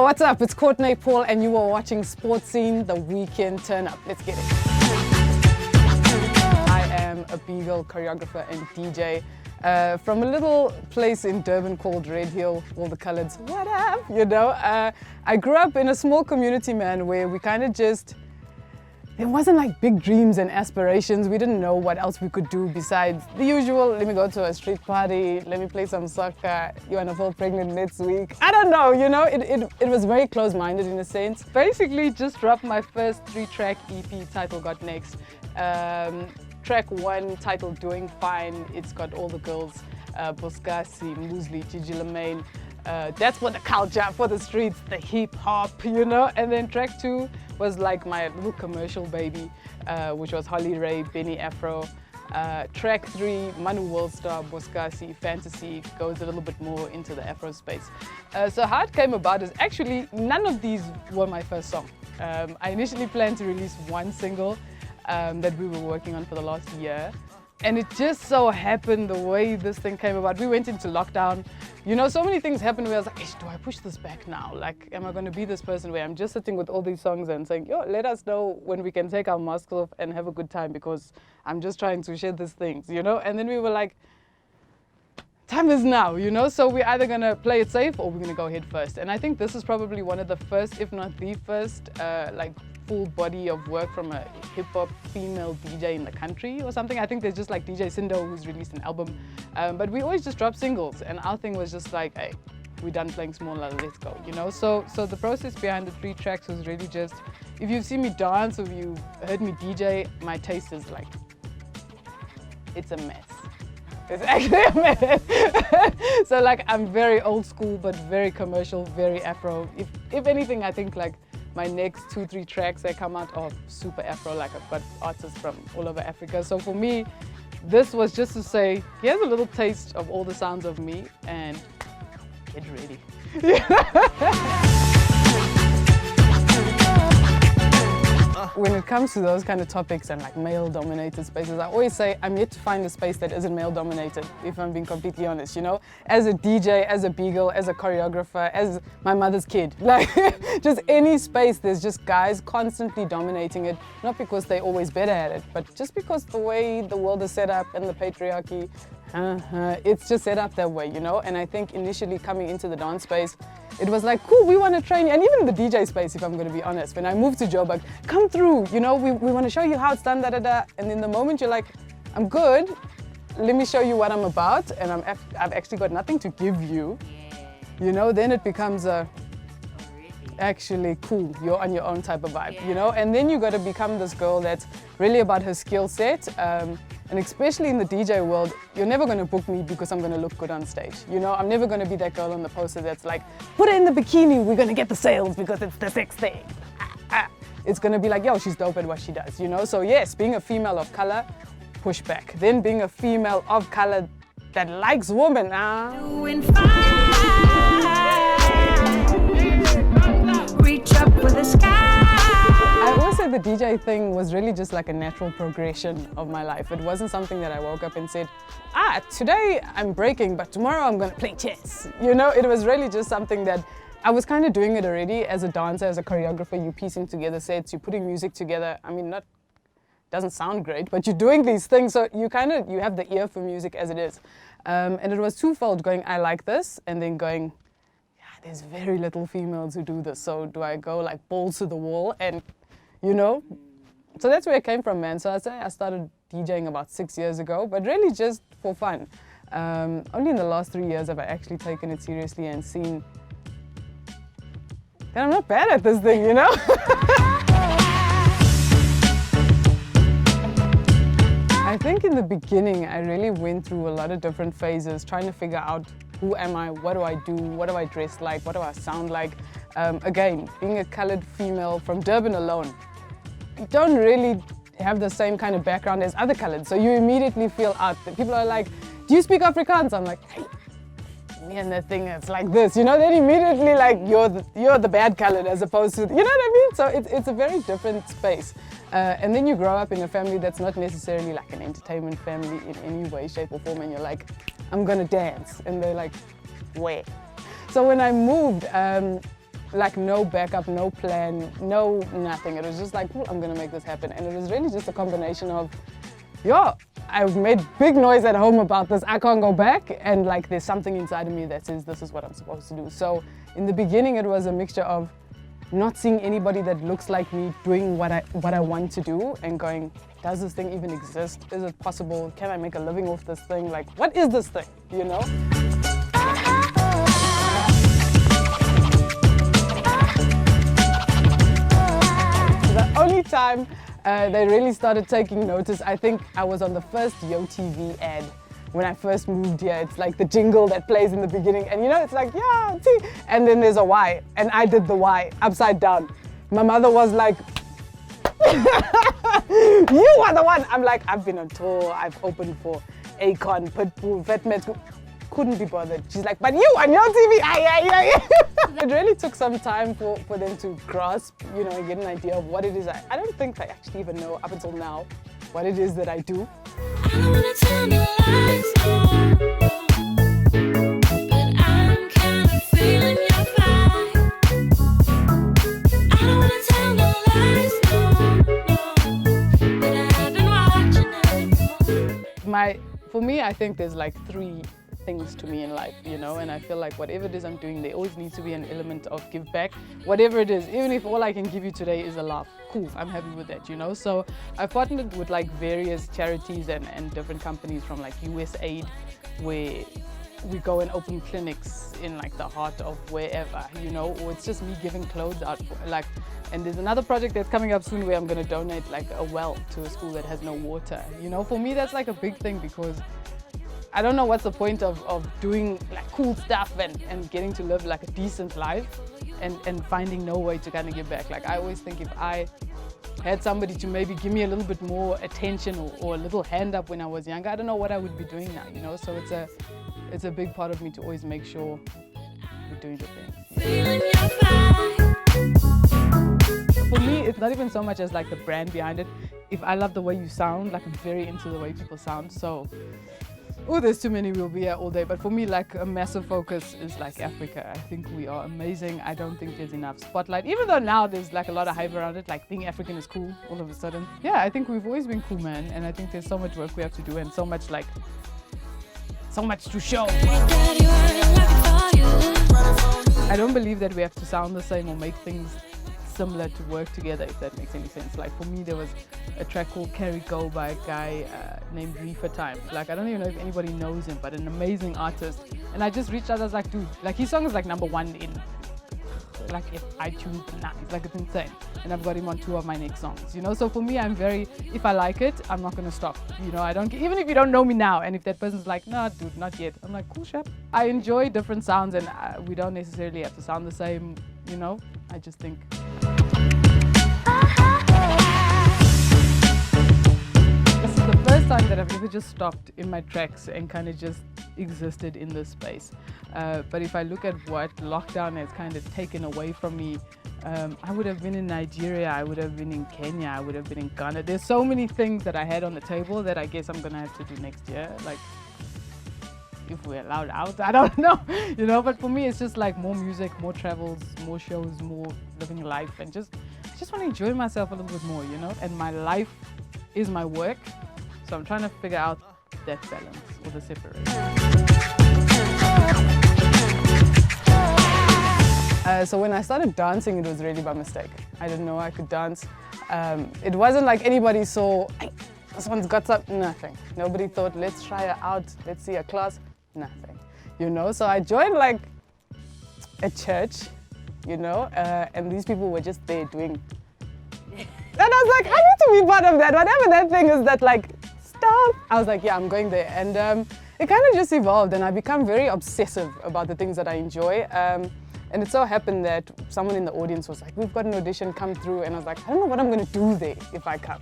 what's up? It's Courtney Paul and you are watching Sports Scene, the weekend turn up. Let's get it. I am a Beagle choreographer and DJ from a little place in Durban called Red Hill, all the colours, what up, you know. I grew up in a small community, man, where we kind of just, there wasn't like big dreams and aspirations. We didn't know what else we could do besides the usual, let me go to a street party, let me play some soccer, you wanna fall pregnant next week. I don't know, you know, it was very close-minded in a sense. Basically just dropped my first 3-track EP titled Got Next. Track 1 titled Doing Fine, it's got all the girls, Boskasi, Musli, Gigi Lamaine. That's for the culture, for the streets, the hip hop, you know. And then track 2 was like my little commercial baby, which was Holly Ray, Benny Afro. Track 3, Manu Worldstar, Boskasi, Fantasy, goes a little bit more into the Afro space. So how it came about is actually none of these were my first song. I initially planned to release one single that we were working on for the last year. And it just so happened the way this thing came about. We went into lockdown. You know, so many things happened where I was like, do I push this back now? Like, am I going to be this person where I'm just sitting with all these songs and saying, yo, let us know when we can take our masks off and have a good time because I'm just trying to share these things, you know? And then we were like, time is now, you know? So we're either going to play it safe or we're going to go head first. And I think this is probably one of the first, if not the first, like, full body of work from a hip-hop female DJ in the country or something. I think there's just like DJ Sindo who's released an album, but we always just drop singles, and our thing was just like, hey, we're done playing smaller, let's go, you know. So the process behind the 3 tracks was really just, if you've seen me dance or you've heard me DJ, my taste is like, it's a mess. It's actually a mess. So like, I'm very old school but very commercial, very Afro. If anything, I think like my next 2-3 tracks that come out are super Afro, like I've got artists from all over Africa. So for me, this was just to say, here's a little taste of all the sounds of me and get ready. When it comes to those kind of topics and like male-dominated spaces, I always say I'm yet to find a space that isn't male-dominated, if I'm being completely honest, you know? As a DJ, as a Beagle, as a choreographer, as my mother's kid, like just any space, there's just guys constantly dominating it, not because they're always better at it, but just because the way the world is set up and the patriarchy, it's just set up that way, you know? And I think initially coming into the dance space, it was like, cool, we want to train you. And even in the DJ space, if I'm going to be honest, when I moved to Joburg, come through, you know, we want to show you how it's done, da-da-da. And in the moment you're like, I'm good, let me show you what I'm about, and I've actually got nothing to give you, you know, then it becomes a, actually cool, you're on your own type of vibe, you know? And then you got to become this girl that's really about her skill set. And especially in the DJ world, you're never going to book me because I'm going to look good on stage. You know, I'm never going to be that girl on the poster that's like, put her in the bikini, we're going to get the sales because it's the sex thing. It's going to be like, yo, she's dope at what she does, you know? So yes, being a female of color, push back. Then being a female of color that likes women, doing fine. Reach up for the sky. I always said the DJ thing was really just like a natural progression of my life. It wasn't something that I woke up and said, today I'm breaking, but tomorrow I'm going to play chess. You know, it was really just something that I was kind of doing it already as a dancer, as a choreographer. You're piecing together sets, you're putting music together. I mean, doesn't sound great, but you're doing these things. So you have the ear for music as it is. And it was twofold, going, I like this, and then going, there's very little females who do this. So do I go like balls to the wall and, you know? So that's where it came from, man. So I'd say I started DJing about 6 years ago, but really just for fun. Only in the last 3 years have I actually taken it seriously and seen that I'm not bad at this thing, you know? I think in the beginning, I really went through a lot of different phases, trying to figure out who am I, what do I do, what do I dress like, what do I sound like? Again, being a colored female from Durban alone, you don't really have the same kind of background as other colored, so you immediately feel out. People are like, do you speak Afrikaans? I'm like, hey, me and that thing is like this, you know? Then immediately like, you're the bad colored as opposed to, you know what I mean? So it's a very different space. And then you grow up in a family that's not necessarily like an entertainment family in any way, shape or form, and you're like, I'm gonna dance. And they're like, where? So when I moved, like no backup, no plan, no nothing. It was just like, "Ooh, I'm gonna make this happen." And it was really just a combination of, yo, I've made big noise at home about this, I can't go back, and like there's something inside of me that says this is what I'm supposed to do. So in the beginning it was a mixture of not seeing anybody that looks like me doing what I want to do and going, does this thing even exist? Is it possible? Can I make a living off this thing? Like, what is this thing, you know? The only time they really started taking notice, I think I was on the first YoTV ad when I first moved here. It's like the jingle that plays in the beginning, and you know, it's like, yeah, see, and then there's a Y, and I did the Y upside down. My mother was like, you are the one. I'm like, I've been on tour, I've opened for Akon, Pitbull, Vetmet, couldn't be bothered. She's like, but you on your TV, It really took some time for them to grasp, you know, and get an idea of what it is. I don't think they actually even know up until now what it is that I do. I don't wanna turn the lights on, but I'm kind of feeling your vibe. I don't wanna turn the lights on, but I've been watching it. For me, I think there's like three things to me in life, you know, and I feel like whatever it is I'm doing, there always needs to be an element of give back. Whatever it is, even if all I can give you today is a laugh, cool, I'm happy with that, you know. So I've partnered with like various charities and different companies from like USAID, where we go and open clinics in like the heart of wherever, you know, or it's just me giving clothes out, like, and there's another project that's coming up soon where I'm going to donate like a well to a school that has no water, you know. For me, that's like a big thing, because I don't know what's the point of doing like cool stuff and getting to live like a decent life and finding no way to kind of give back. Like, I always think if I had somebody to maybe give me a little bit more attention or a little hand up when I was younger, I don't know what I would be doing now, you know. So it's a big part of me to always make sure we're doing the thing. Feeling your vibe. For me, it's not even so much as like the brand behind it. If I love the way you sound, like I'm very into the way people sound, so oh, there's too many, we'll be here all day. But for me, like a massive focus is like Africa. I think we are amazing. I don't think there's enough spotlight, even though now there's like a lot of hype around it, like being African is cool all of a sudden. Yeah, I think we've always been cool, man. And I think there's so much work we have to do and so much to show. I don't believe that we have to sound the same or make things similar to work together, if that makes any sense. Like for me, there was a track called Carry Go by a guy named Reefer Time. Like, I don't even know if anybody knows him, but an amazing artist. And I just reached out, I was like, dude, like his song is like #1 in like if iTunes, like it's insane. And I've got him on 2 of my next songs, you know. So for me, I'm very, if I like it, I'm not gonna stop, you know. I don't, even if you don't know me now, and if that person's like, nah, dude, not yet, I'm like, cool, shit. I enjoy different sounds, and we don't necessarily have to sound the same, you know. I just think this is the first time that I've ever just stopped in my tracks and kind of just existed in this space. But if I look at what lockdown has kind of taken away from me, I would have been in Nigeria, I would have been in Kenya, I would have been in Ghana. There's so many things that I had on the table that I guess I'm gonna have to do next year. Like, if we're allowed out, I don't know, you know. But for me, it's just like more music, more travels, more shows, more living life, and I just want to enjoy myself a little bit more, you know. And my life is my work, so I'm trying to figure out that balance or the separation. So when I started dancing, it was really by mistake. I didn't know I could dance. It wasn't like anybody saw, hey, this one's got something, nothing. Nobody thought, let's try her out, let's see a class, nothing, you know. So I joined like a church, you know, and these people were just there doing, and I was like, I need to be part of that, whatever that thing is that like, stop. I was like, yeah, I'm going there. And it kind of just evolved, and I become very obsessive about the things that I enjoy. And it so happened that someone in the audience was like, we've got an audition, come through. And I was like, I don't know what I'm going to do there if I come.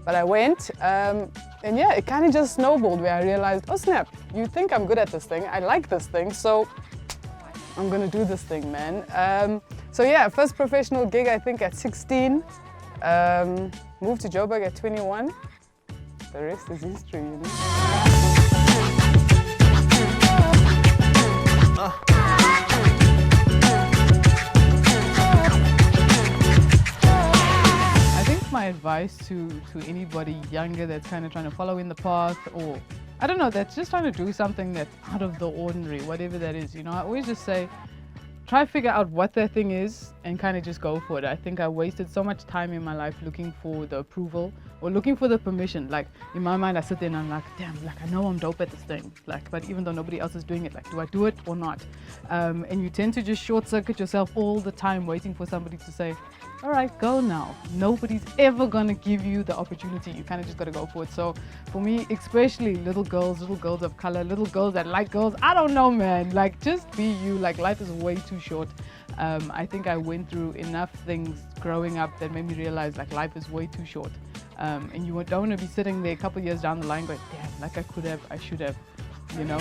But I went, and yeah, it kind of just snowballed where I realized, oh snap, you think I'm good at this thing, I like this thing, so I'm going to do this thing, man. So yeah, first professional gig, I think at 16, moved to Joburg at 21. The rest is history, you know. advice to anybody younger that's kind of trying to follow in the path, or I don't know, that's just trying to do something that's out of the ordinary, whatever that is, you know, I always just say, try to figure out what that thing is and kind of just go for it. I think I wasted so much time in my life looking for the approval or looking for the permission. Like in my mind, I sit there and I'm like, damn, like I know I'm dope at this thing. Like, but even though nobody else is doing it, like, do I do it or not? And you tend to just short circuit yourself all the time waiting for somebody to say, all right, go now. Nobody's ever gonna give you the opportunity. You kind of just gotta go for it. So for me, especially little girls of color, little girls that like girls, I don't know, man. Like, just be you. Like, life is way too short. I think I went through enough things growing up that made me realize like life is way too short. And you don't want to be sitting there a couple years down the line going, damn, like I could have, I should have, you know.